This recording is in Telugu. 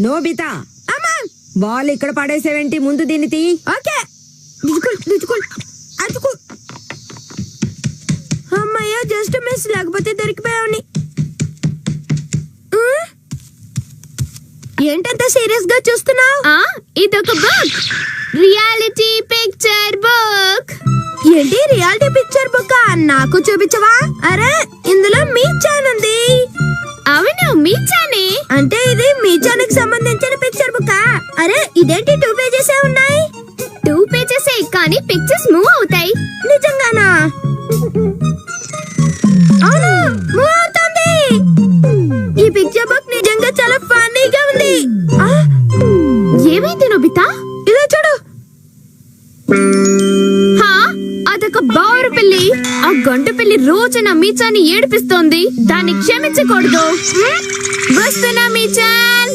నోబితా బాల్ ఇక్కడ పడేసేవేంటి? ముందు దీన్ని తీ. ఓకే. అమ్మయ్య, జస్ట్ మిస్, లేకపోతే దొరికిపోయావని. ఏంటంత సీరియస్ గా చూస్తున్నావు? ఇదొక బుక్, రియాలిటీ పిక్చర్ బుక్. ఏంటి రియాలిటీ పిక్చర్ బుక్? నాకు చూపించవా? అరే, ఇందులో మీచాన్ ఉంది. అవును, మీచానే. అంటే ఇది మీచానికి సంబంధించిన పిక్చర్ బుక్. అరే, ఇదేంటి 2 పేజెస్ ఉన్నాయి? 2 పేజెస్ కానీ పిక్చర్స్ మూవ్ అవుతాయి. నిజంగానా? అవును, మూవ్ అవుతుంది. ఈ పిక్చర్ బుక్ నిజంగా చాలా ఫన్నీగా ఉంది. ఏమైంది నోబితా? ఇలా చూడు. అదొక బౌరు పిల్లి. ఆ గంటు పిల్లి రోజు నా మీచాన్ని ఏడిపిస్తోంది. దాన్ని క్షమించకూడదు. వస్తున్నా మీచాన్.